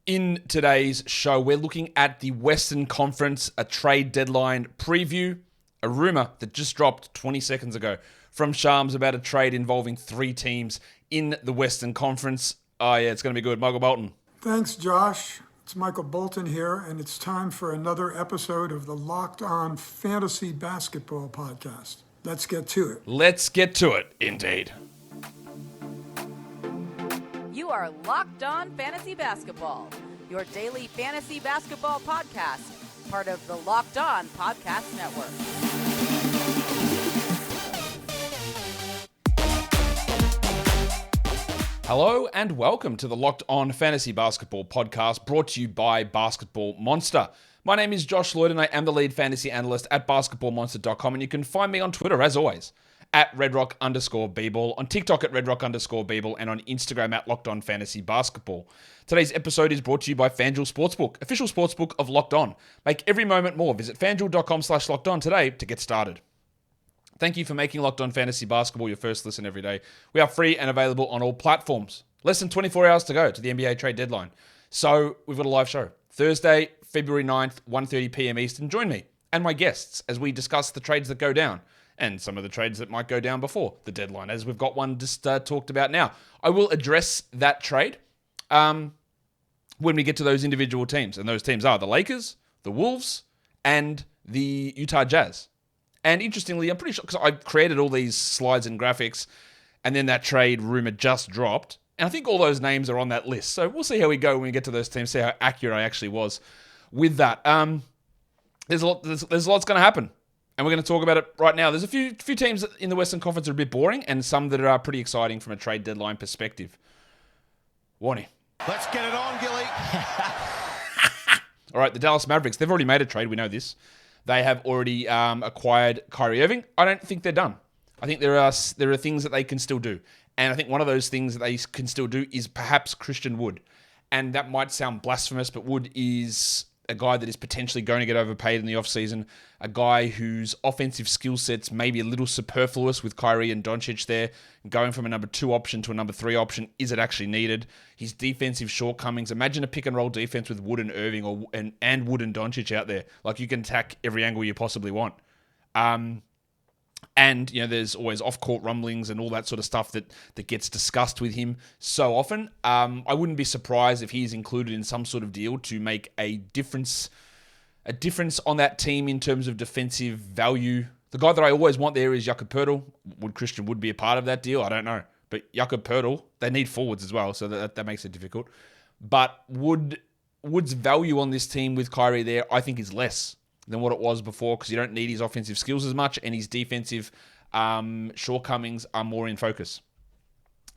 In today's show, we're looking at the Western Conference, a trade deadline preview, a rumor that just dropped 20 seconds ago from Shams about a trade involving 3 teams in the Western Conference. Oh yeah, it's going to be good. Michael Bolton. Thanks, Josh. It's Michael Bolton here, and it's time for another episode of the Locked On Fantasy Basketball Podcast. Let's get to it. Let's get to it, indeed. You are Locked On Fantasy Basketball, your daily fantasy basketball podcast, part of the Locked On Podcast Network. Hello and welcome to the Locked On Fantasy Basketball Podcast, brought to you by Basketball Monster. My name is Josh Lloyd and I am the lead fantasy analyst at basketballmonster.com, and you can find me on Twitter, as always, at redrock_bball, on TikTok at redrock_bball, and on Instagram at Locked On Fantasy Basketball. Today's episode is brought to you by FanDuel Sportsbook, official sportsbook of Locked On. Make every moment more. Visit FanDuel.com/LockedOn today to get started. Thank you for making Locked On Fantasy Basketball your first listen every day. We are free and available on all platforms. Less than 24 hours to go to the NBA trade deadline. So we've got a live show. Thursday, February 9th, 1:30 p.m. Eastern. Join me and my guests as we discuss the trades that go down and some of the trades that might go down before the deadline, as we've got one just talked about now. I will address that trade when we get to those individual teams. And those teams are the Lakers, the Wolves, and the Utah Jazz. And interestingly, I'm pretty sure, because I created all these slides and graphics, and then that trade rumor just dropped. And I think all those names are on that list. So we'll see how we go when we get to those teams, see how accurate I actually was with that. There's lots going to happen. And we're going to talk about it right now. There's a few teams in the Western Conference that are a bit boring, and some that are pretty exciting from a trade deadline perspective. Warnie. Let's get it on, Gilly. All right, the Dallas Mavericks. They've already made a trade. We know this. They have already acquired Kyrie Irving. I don't think they're done. I think there are things that they can still do. And I think one of those things that they can still do is perhaps Christian Wood. And that might sound blasphemous, but Wood is a guy that is potentially going to get overpaid in the offseason, a guy whose offensive skill sets may be a little superfluous with Kyrie and Doncic there. Going from a number 2 option to a number 3 option, is it actually needed? His defensive shortcomings. Imagine a pick-and-roll defense with Wood and Irving and Wood and Doncic out there. Like, you can attack every angle you possibly want. And, you know, there's always off-court rumblings and all that sort of stuff that gets discussed with him so often. I wouldn't be surprised if he's included in some sort of deal to make a difference on that team in terms of defensive value. The guy that I always want there is Jakob Poeltl. Would Christian Wood be a part of that deal? I don't know. But Jakob Poeltl, they need forwards as well, so that makes it difficult. But Wood's value on this team with Kyrie there, I think, is less than what it was before, because you don't need his offensive skills as much, and his defensive shortcomings are more in focus.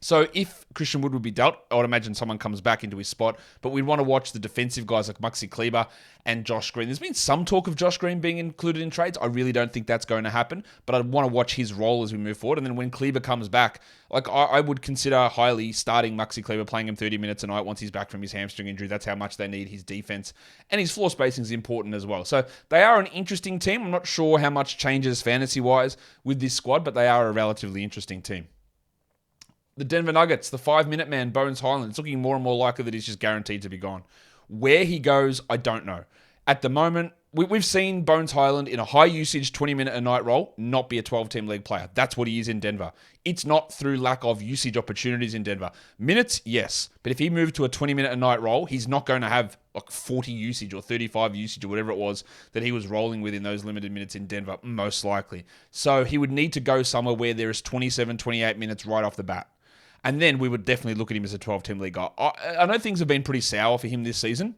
So if Christian Wood would be dealt, I would imagine someone comes back into his spot, but we'd want to watch the defensive guys like Maxi Kleber and Josh Green. There's been some talk of Josh Green being included in trades. I really don't think that's going to happen, but I want to watch his role as we move forward. And then when Kleber comes back, like I would consider highly starting Maxi Kleber, playing him 30 minutes a night once he's back from his hamstring injury. That's how much they need his defense. And his floor spacing is important as well. So they are an interesting team. I'm not sure how much changes fantasy-wise with this squad, but they are a relatively interesting team. The Denver Nuggets, the 5-minute man, Bones Highland, it's looking more and more likely that he's just guaranteed to be gone. Where he goes, I don't know. At the moment, we've seen Bones Highland in a high-usage 20-minute-a-night role not be a 12-team league player. That's what he is in Denver. It's not through lack of usage opportunities in Denver. Minutes, yes. But if he moved to a 20-minute-a-night role, he's not going to have like 40 usage or 35 usage or whatever it was that he was rolling with in those limited minutes in Denver, most likely. So he would need to go somewhere where there is 27, 28 minutes right off the bat. And then we would definitely look at him as a 12-team league guy. I know things have been pretty sour for him this season.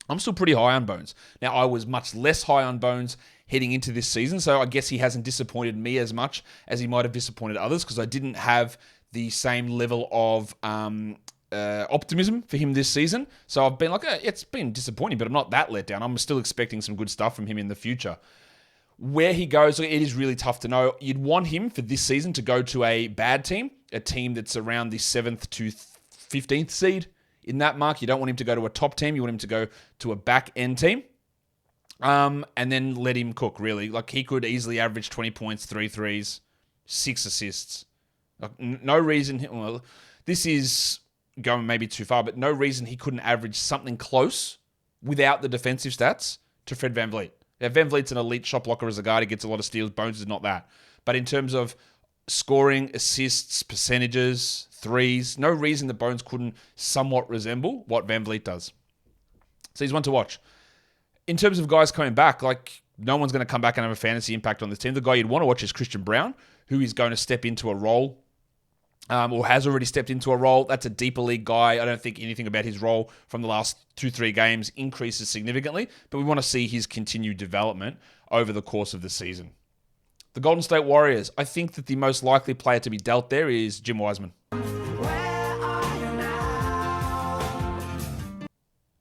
I'm still pretty high on Bones. Now, I was much less high on Bones heading into this season, so I guess he hasn't disappointed me as much as he might have disappointed others, because I didn't have the same level of optimism for him this season. So I've been like, it's been disappointing, but I'm not that let down. I'm still expecting some good stuff from him in the future. Where he goes, it is really tough to know. You'd want him for this season to go to a bad team, a team that's around the 7th to 15th seed in that mark. You don't want him to go to a top team. You want him to go to a back-end team. And then let him cook, really. Like, he could easily average 20 points, 3 threes, 6 assists. Like, no reason. Well, this is going maybe too far, but no reason he couldn't average something close without the defensive stats to Fred VanVleet. Now, VanVleet's an elite shot blocker as a guard. He gets a lot of steals. Bones is not that. But in terms of scoring, assists, percentages, threes, no reason that Bones couldn't somewhat resemble what VanVleet does. So he's one to watch. In terms of guys coming back, like no one's going to come back and have a fantasy impact on this team. The guy you'd want to watch is Christian Brown, who is going to step into a role or has already stepped into a role. That's a deeper league guy. I don't think anything about his role from the last 2-3 games increases significantly, but we want to see his continued development over the course of the season. The Golden State Warriors, I think that the most likely player to be dealt there is Jim Wiseman.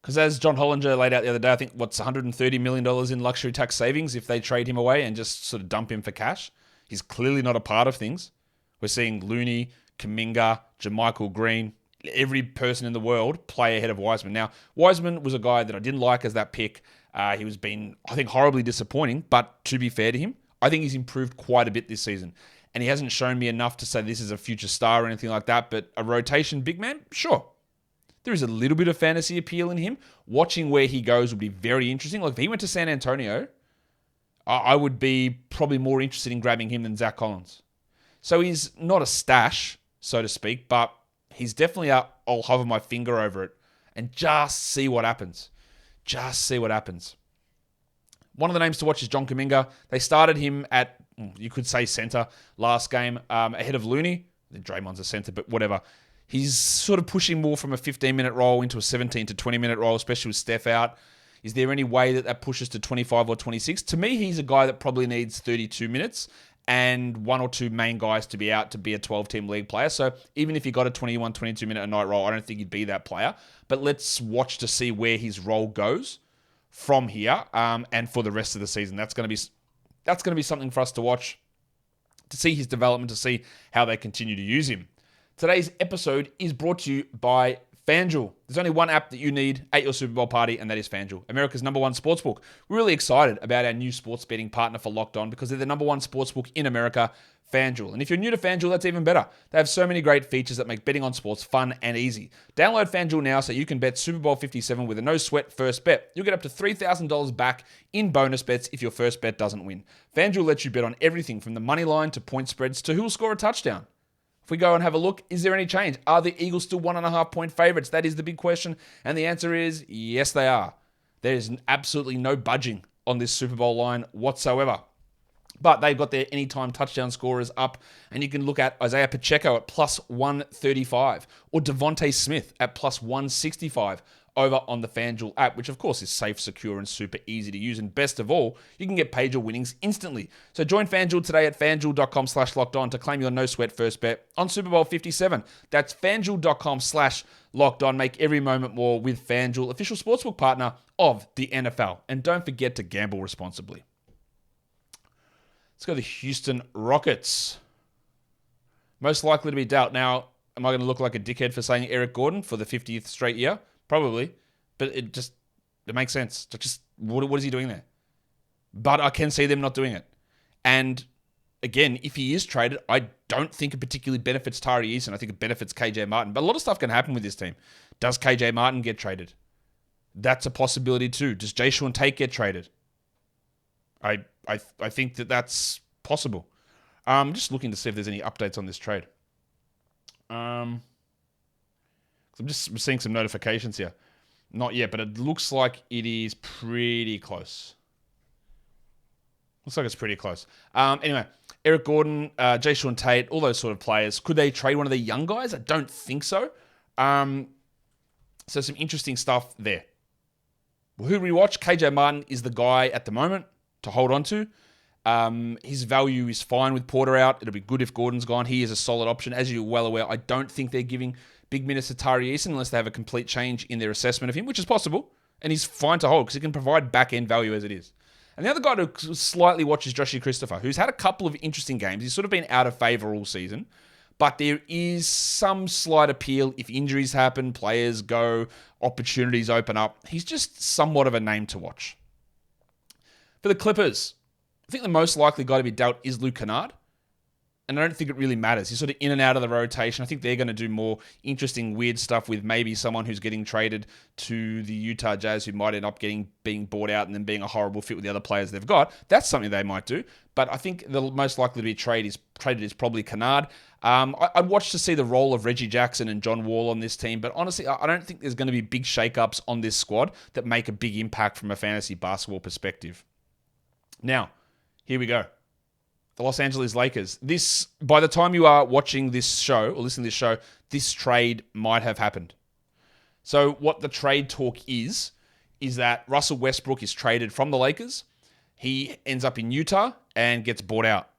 Because as John Hollinger laid out the other day, I think what's $130 million in luxury tax savings if they trade him away and just sort of dump him for cash. He's clearly not a part of things. We're seeing Looney, Kuminga, JaMychal Green, every person in the world play ahead of Wiseman. Now, Wiseman was a guy that I didn't like as that pick. He was being, I think, horribly disappointing. But to be fair to him, I think he's improved quite a bit this season. And he hasn't shown me enough to say this is a future star or anything like that. But a rotation big man, sure. There is a little bit of fantasy appeal in him. Watching where he goes would be very interesting. Like if he went to San Antonio, I would be probably more interested in grabbing him than Zach Collins. So he's not a stash, so to speak, but he's definitely I'll hover my finger over it and just see what happens. Just see what happens. One of the names to watch is John Kuminga. They started him at, you could say, center last game ahead of Looney. Draymond's a center, but whatever. He's sort of pushing more from a 15-minute role into a 17 to 20-minute role, especially with Steph out. Is there any way that pushes to 25 or 26? To me, he's a guy that probably needs 32 minutes and one or two main guys to be out to be a 12-team league player. So even if he got a 21, 22-minute a night role, I don't think he'd be that player. But let's watch to see where his role goes from here and for the rest of the season. That's going to be something for us to watch, to see his development, to see how they continue to use him. Today's episode is brought to you by FanDuel. There's only one app that you need at your Super Bowl party, and that is FanDuel, America's number one sportsbook. We're really excited about our new sports betting partner for Locked On because they're the number one sportsbook in America, FanDuel. And if you're new to FanDuel, that's even better. They have so many great features that make betting on sports fun and easy. Download FanDuel now so you can bet Super Bowl 57 with a no-sweat first bet. You'll get up to $3,000 back in bonus bets if your first bet doesn't win. FanDuel lets you bet on everything from the money line to point spreads to who will score a touchdown. If we go and have a look, is there any change? Are the Eagles still 1.5-point favorites? That is the big question. And the answer is yes, they are. There is absolutely no budging on this Super Bowl line whatsoever. But they've got their anytime touchdown scorers up. And you can look at Isaiah Pacheco at plus 135 or Devontae Smith at plus 165 over on the FanDuel app, which of course is safe, secure, and super easy to use. And best of all, you can get paid your winnings instantly. So join FanDuel today at FanDuel.com/lockedon to claim your no-sweat first bet on Super Bowl 57. That's FanDuel.com/lockedon. Make every moment more with FanDuel, official sportsbook partner of the NFL. And don't forget to gamble responsibly. Let's go to the Houston Rockets. Most likely to be dealt. Now, am I going to look like a dickhead for saying Eric Gordon for the 50th straight year? Probably, but it makes sense. Just what is he doing there? But I can see them not doing it. And again, if he is traded, I don't think it particularly benefits Tari Eason. I think it benefits KJ Martin. But a lot of stuff can happen with this team. Does KJ Martin get traded? That's a possibility too. Does Jayshawn Tate get traded? I think that's possible. I'm just looking to see if there's any updates on this trade. I'm just seeing some notifications here. Not yet, but it looks like it is pretty close. Looks like it's pretty close. Anyway, Eric Gordon, Jayshawn Tate, all those sort of players. Could they trade one of the young guys? I don't think so. So some interesting stuff there. Who we watch? KJ Martin is the guy at the moment to hold on to. His value is fine with Porter out. It'll be good if Gordon's gone. He is a solid option. As you're well aware, I don't think they're giving big minutes to Tari Eason unless they have a complete change in their assessment of him, which is possible. And he's fine to hold because he can provide back-end value as it is. And the other guy to slightly watch is Joshie Christopher, who's had a couple of interesting games. He's sort of been out of favor all season. But there is some slight appeal if injuries happen, players go, opportunities open up. He's just somewhat of a name to watch. For the Clippers, I think the most likely guy to be dealt is Luke Kennard. And I don't think it really matters. He's sort of in and out of the rotation. I think they're going to do more interesting, weird stuff with maybe someone who's getting traded to the Utah Jazz who might end up being bought out and then being a horrible fit with the other players they've got. That's something they might do. But I think the most likely to be traded is probably Kennard. I'd watch to see the role of Reggie Jackson and John Wall on this team. But honestly, I don't think there's going to be big shakeups on this squad that make a big impact from a fantasy basketball perspective. Now, here we go. The Los Angeles Lakers. By the time you are watching this show or listening to this show, this trade might have happened. So what the trade talk is that Russell Westbrook is traded from the Lakers. He ends up in Utah and gets bought out.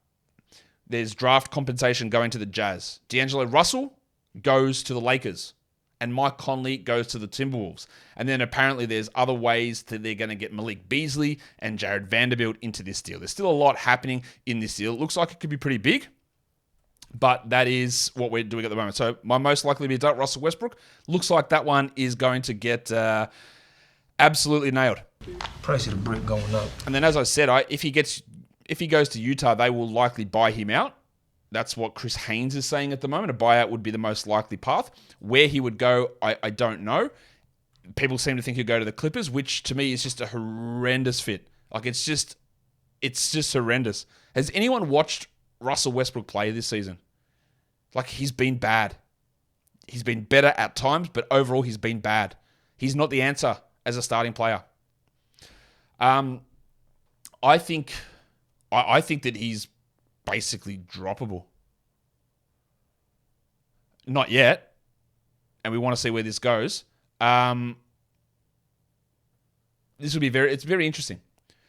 There's draft compensation going to the Jazz. D'Angelo Russell goes to the Lakers. And Mike Conley goes to the Timberwolves. And then apparently there's other ways that they're going to get Malik Beasley and Jared Vanderbilt into this deal. There's still a lot happening in this deal. It looks like it could be pretty big, but that is what we're doing at the moment. So my most likely to be adult, Russell Westbrook, looks like that one is going to get absolutely nailed. Price of the brick going up. And then as I said, if he goes to Utah, they will likely buy him out. That's what Chris Haynes is saying at the moment. A buyout would be the most likely path. Where he would go, I don't know. People seem to think he'll go to the Clippers, which to me is just a horrendous fit. Like it's just horrendous. Has anyone watched Russell Westbrook play this season? Like he's been bad. He's been better at times, but overall he's been bad. He's not the answer as a starting player. I think that he's basically droppable. Not yet. And we want to see where this goes. This will be it's very interesting.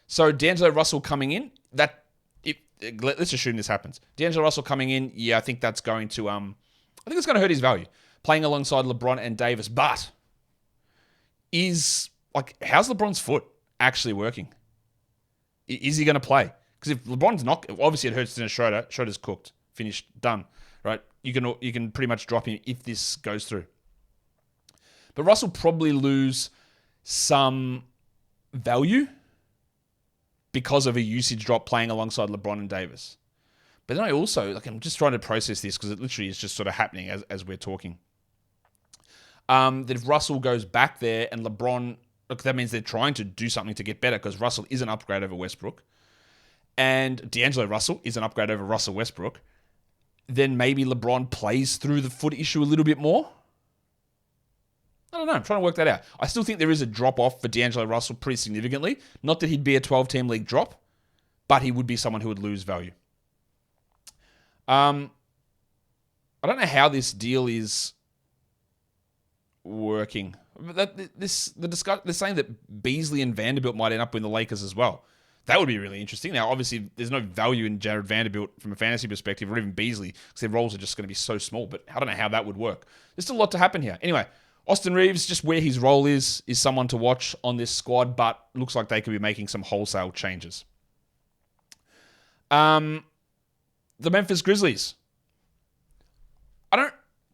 So D'Angelo Russell coming in, let's assume this happens. D'Angelo Russell coming in, I think that's going to I think it's going to hurt his value. Playing alongside LeBron and Davis, but how's LeBron's foot actually working? Is he going to play? Because if LeBron's not, obviously it hurts Dennis Schroeder. Schroeder's cooked, finished, done, right? You can pretty much drop him if this goes through. But Russell probably lose some value because of a usage drop playing alongside LeBron and Davis. But then I'm just trying to process this because it literally is just sort of happening as we're talking. That if Russell goes back there and LeBron, that means they're trying to do something to get better because Russell is an upgrade over Westbrook. And D'Angelo Russell is an upgrade over Russell Westbrook, then maybe LeBron plays through the foot issue a little bit more. I don't know. I'm trying to work that out. I still think there is a drop-off for D'Angelo Russell pretty significantly. Not that he'd be a 12-team league drop, but he would be someone who would lose value. I don't know how this deal is working. They're saying that Beasley and Vanderbilt might end up in the Lakers as well. That would be really interesting. Now, obviously, there's no value in Jared Vanderbilt from a fantasy perspective, or even Beasley, because their roles are just going to be so small. But I don't know how that would work. There's still a lot to happen here. Anyway, Austin Reeves, just where his role is someone to watch on this squad, but looks like they could be making some wholesale changes. The Memphis Grizzlies.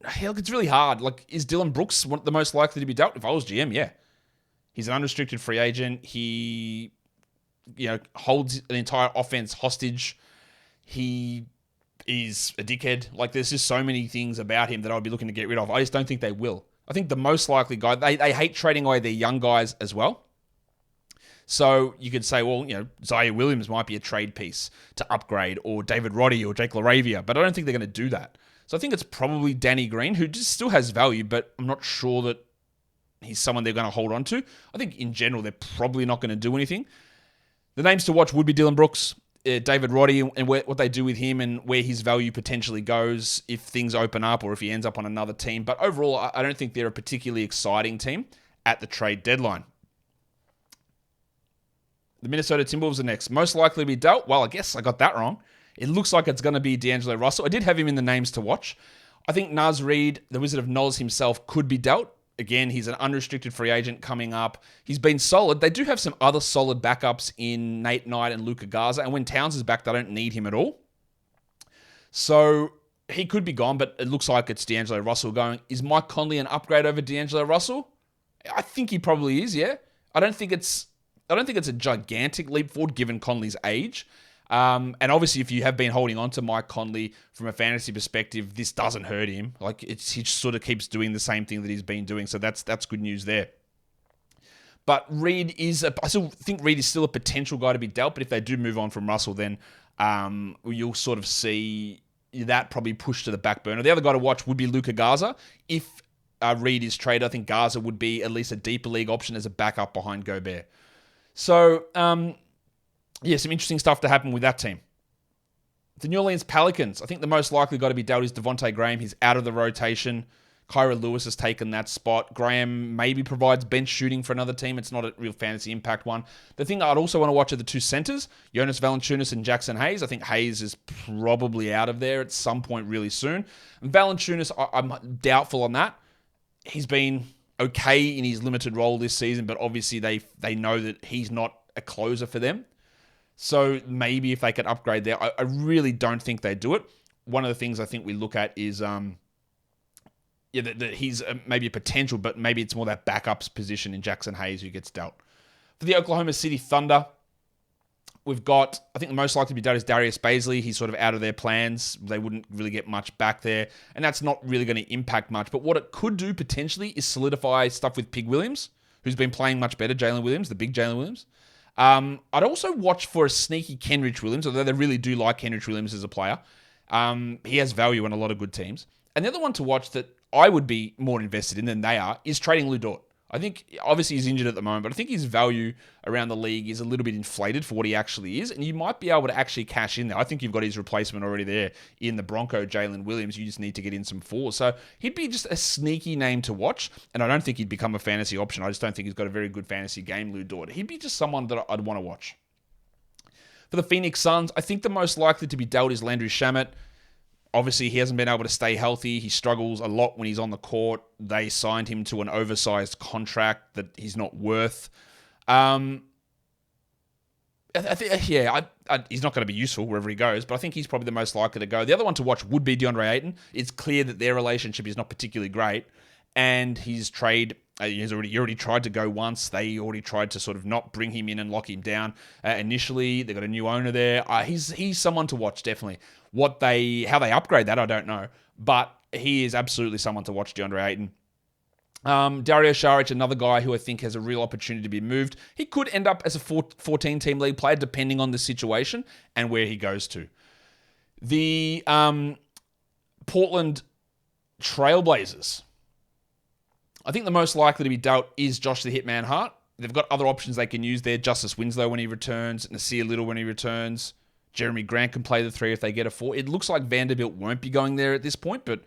It's really hard. Like, is Dylan Brooks the most likely to be dealt? If I was GM, yeah. He's an unrestricted free agent. He holds an entire offense hostage. He is a dickhead. Like, there's just so many things about him that I would be looking to get rid of. I just don't think they will. I think the most likely guy, they hate trading away their young guys as well. So you could say, well, Zaire Williams might be a trade piece to upgrade, or David Roddy or Jake LaRavia, but I don't think they're going to do that. So I think it's probably Danny Green, who just still has value, but I'm not sure that he's someone they're going to hold on to. I think in general, they're probably not going to do anything. The names to watch would be Dylan Brooks, David Roddy, and what they do with him and where his value potentially goes if things open up or if he ends up on another team. But overall, I don't think they're a particularly exciting team at the trade deadline. The Minnesota Timberwolves are next. Most likely to be dealt. Well, I guess I got that wrong. It looks like it's going to be D'Angelo Russell. I did have him in the names to watch. I think Naz Reid, the Wizard of Oz himself, could be dealt. Again, he's an unrestricted free agent coming up. He's been solid. They do have some other solid backups in Nate Knight and Luka Garza. And when Towns is back, they don't need him at all. So he could be gone, but it looks like it's D'Angelo Russell going. Is Mike Conley an upgrade over D'Angelo Russell? I think he probably is, yeah. I don't think it's a gigantic leap forward given Conley's age. And obviously, if you have been holding on to Mike Conley from a fantasy perspective, this doesn't hurt him. Like he just sort of keeps doing the same thing that he's been doing. So that's good news there. But I still think Reed is still a potential guy to be dealt. But if they do move on from Russell, then you'll sort of see that probably pushed to the back burner. The other guy to watch would be Luka Garza. If Reed is traded, I think Garza would be at least a deeper league option as a backup behind Gobert. So, some interesting stuff to happen with that team. The New Orleans Pelicans, I think the most likely guy to be dealt is Devontae Graham. He's out of the rotation. Kyra Lewis has taken that spot. Graham maybe provides bench shooting for another team. It's not a real fantasy impact one. The thing I'd also want to watch are the two centers, Jonas Valanciunas and Jackson Hayes. I think Hayes is probably out of there at some point really soon. And Valanciunas, I'm doubtful on that. He's been okay in his limited role this season, but obviously they know that he's not a closer for them. So maybe if they could upgrade there, I really don't think they do it. One of the things I think we look at is that he's maybe a potential, but maybe it's more that backups position in Jackson Hayes who gets dealt. For the Oklahoma City Thunder, we've got, I think the most likely to be dealt is Darius Bazley. He's sort of out of their plans. They wouldn't really get much back there, and that's not really going to impact much. But what it could do potentially is solidify stuff with Pig Williams, who's been playing much better, Jalen Williams, the big Jalen Williams. I'd also watch for a sneaky Kenrich Williams, although they really do like Kenrich Williams as a player. He has value on a lot of good teams. And the other one to watch that I would be more invested in than they are is trading Lu Dort. I think, obviously, he's injured at the moment, but I think his value around the league is a little bit inflated for what he actually is, and you might be able to actually cash in there. I think you've got his replacement already there in the Bronco, Jalen Williams. You just need to get in some fours. So he'd be just a sneaky name to watch, and I don't think he'd become a fantasy option. I just don't think he's got a very good fantasy game, Lu Dort. He'd be just someone that I'd want to watch. For the Phoenix Suns, I think the most likely to be dealt is Landry Shamet. Obviously, he hasn't been able to stay healthy. He struggles a lot when he's on the court. They signed him to an oversized contract that he's not worth. He's not going to be useful wherever he goes, but I think he's probably the most likely to go. The other one to watch would be DeAndre Ayton. It's clear that their relationship is not particularly great, and his trade, he already tried to go once. They already tried to sort of not bring him in and lock him down initially. They got a new owner there. He's someone to watch, definitely. How they upgrade that, I don't know. But he is absolutely someone to watch, DeAndre Ayton. Dario Saric, another guy who I think has a real opportunity to be moved. He could end up as a 14-team league player, depending on the situation and where he goes to. The Portland Trailblazers. I think the most likely to be dealt is Josh the Hitman Hart. They've got other options they can use there. Justice Winslow when he returns, Nasir Little when he returns. Jeremy Grant can play the 3 if they get a 4. It looks like Vanderbilt won't be going there at this point, but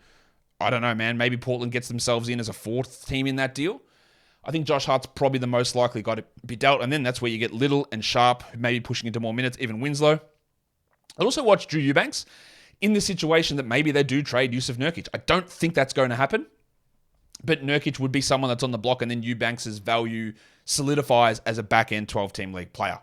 I don't know, man. Maybe Portland gets themselves in as a 4th team in that deal. I think Josh Hart's probably the most likely guy to be dealt, and then that's where you get Little and Sharp, maybe pushing into more minutes, even Winslow. I'd also watch Drew Eubanks in the situation that maybe they do trade Yusuf Nurkic. I don't think that's going to happen, but Nurkic would be someone that's on the block, and then Eubanks' value solidifies as a back-end 12-team league player.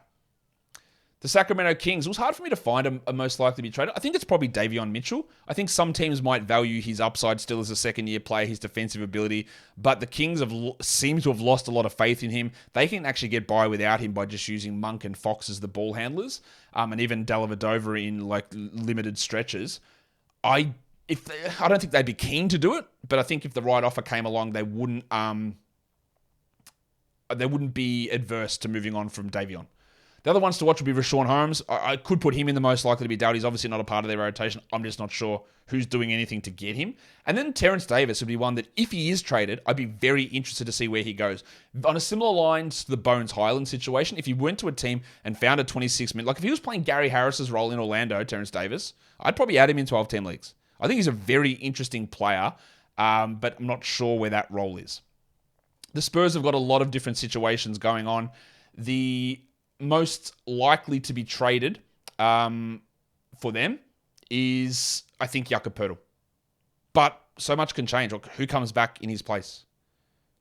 The Sacramento Kings, it was hard for me to find a most likely to be traded. I think it's probably Davion Mitchell. I think some teams might value his upside still as a second-year player, his defensive ability, but the Kings seem to have lost a lot of faith in him. They can actually get by without him by just using Monk and Fox as the ball handlers, and even Dellavedova in like limited stretches. I don't think they'd be keen to do it, but I think if the right offer came along, they wouldn't be adverse to moving on from Davion. The other ones to watch would be Rashawn Holmes. I could put him in the most likely to be dealt. He's obviously not a part of their rotation. I'm just not sure who's doing anything to get him. And then Terrence Davis would be one that, if he is traded, I'd be very interested to see where he goes. On a similar line to the Bones Highland situation, if he went to a team and found a 26-minute... Like, if he was playing Gary Harris's role in Orlando, Terrence Davis, I'd probably add him in 12-team leagues. I think he's a very interesting player, but I'm not sure where that role is. The Spurs have got a lot of different situations going on. The most likely to be traded for them is, I think, Jakob Poeltl. But so much can change. Who comes back in his place?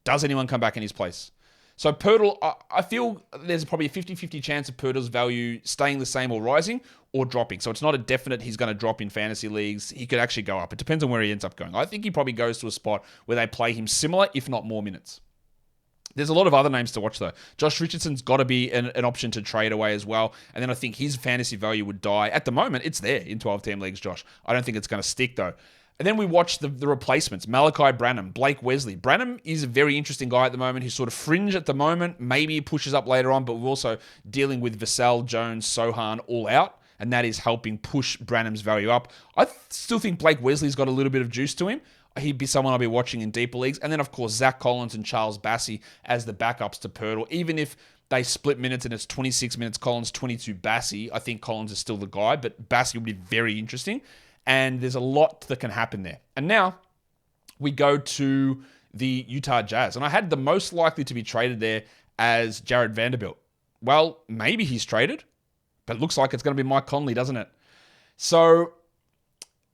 Does anyone come back in his place? So Poeltl, I feel there's probably a 50-50 chance of Poeltl's value staying the same or rising or dropping. So it's not a definite he's going to drop in fantasy leagues. He could actually go up. It depends on where he ends up going. I think he probably goes to a spot where they play him similar, if not more minutes. There's a lot of other names to watch, though. Josh Richardson's got to be an option to trade away as well. And then I think his fantasy value would die. At the moment, it's there in 12-team leagues, Josh. I don't think it's going to stick, though. And then we watch the replacements. Malachi Branham, Blake Wesley. Branham is a very interesting guy at the moment. He's sort of fringe at the moment. Maybe he pushes up later on, but we're also dealing with Vassell, Jones, Sohan all out. And that is helping push Branham's value up. I still think Blake Wesley's got a little bit of juice to him. He'd be someone I'll be watching in deeper leagues. And then, of course, Zach Collins and Charles Bassey as the backups to Pirtle. Even if they split minutes and it's 26 minutes Collins, 22 Bassey, I think Collins is still the guy. But Bassey would be very interesting. And there's a lot that can happen there. And now we go to the Utah Jazz. And I had the most likely to be traded there as Jared Vanderbilt. Well, maybe he's traded. But it looks like it's going to be Mike Conley, doesn't it? So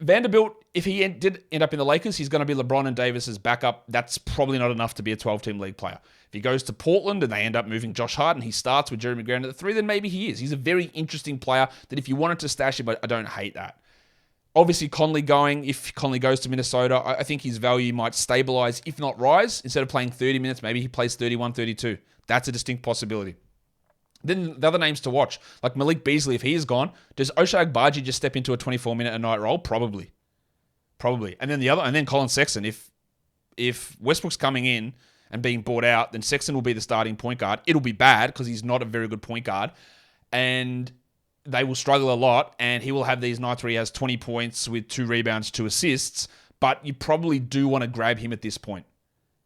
Vanderbilt, if he did end up in the Lakers, he's going to be LeBron and Davis's backup. That's probably not enough to be a 12-team league player. If he goes to Portland and they end up moving Josh Hart and he starts with Jeremy Grant at the 3, then maybe he is. He's a very interesting player that if you wanted to stash him, I don't hate that. Obviously, Conley going, if Conley goes to Minnesota, I think his value might stabilize, if not rise. Instead of playing 30 minutes, maybe he plays 31, 32. That's a distinct possibility. Then the other names to watch, like Malik Beasley, if he is gone, does Ochai Agbaji just step into a 24-minute-a-night role? Probably. And then Colin Sexton. If Westbrook's coming in and being bought out, then Sexton will be the starting point guard. It'll be bad because he's not a very good point guard. And they will struggle a lot, and he will have these nights where he has 20 points with 2 rebounds, 2 assists, but you probably do want to grab him at this point.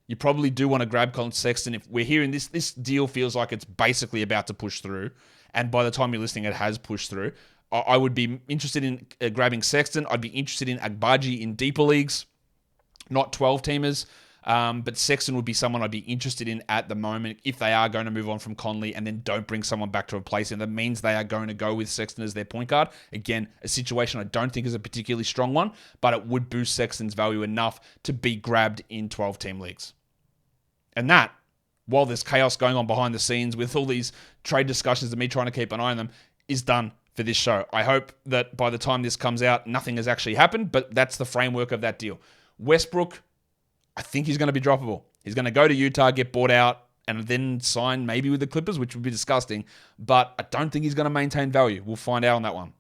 You probably do want to grab Colin Sexton. If we're hearing this deal feels like it's basically about to push through, and by the time you're listening, it has pushed through. I would be interested in grabbing Sexton. I'd be interested in Agbaji in deeper leagues, not 12-teamers. But Sexton would be someone I'd be interested in at the moment if they are going to move on from Conley and then don't bring someone back to replace him. That means they are going to go with Sexton as their point guard. Again, a situation I don't think is a particularly strong one, but it would boost Sexton's value enough to be grabbed in 12-team leagues. And that, while there's chaos going on behind the scenes with all these trade discussions and me trying to keep an eye on them, is done for this show. I hope that by the time this comes out, nothing has actually happened, but that's the framework of that deal. Westbrook, I think he's going to be droppable. He's going to go to Utah, get bought out, and then sign maybe with the Clippers, which would be disgusting. But I don't think he's going to maintain value. We'll find out on that one.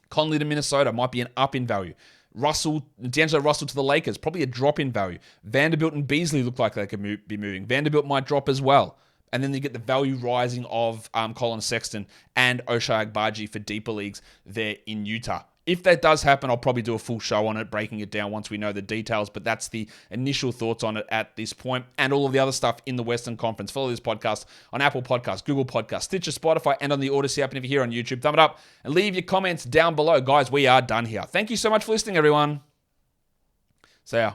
Conley to Minnesota might be an up in value. D'Angelo Russell to the Lakers, probably a drop in value. Vanderbilt and Beasley look like they could be moving. Vanderbilt might drop as well. And then you get the value rising of Colin Sexton and Ochai Agbaji for deeper leagues there in Utah. If that does happen, I'll probably do a full show on it, breaking it down once we know the details, but that's the initial thoughts on it at this point, and all of the other stuff in the Western Conference. Follow this podcast on Apple Podcasts, Google Podcasts, Stitcher, Spotify, and on the Odyssey app. And if you're here on YouTube, thumb it up and leave your comments down below. Guys, we are done here. Thank you so much for listening, everyone. See ya.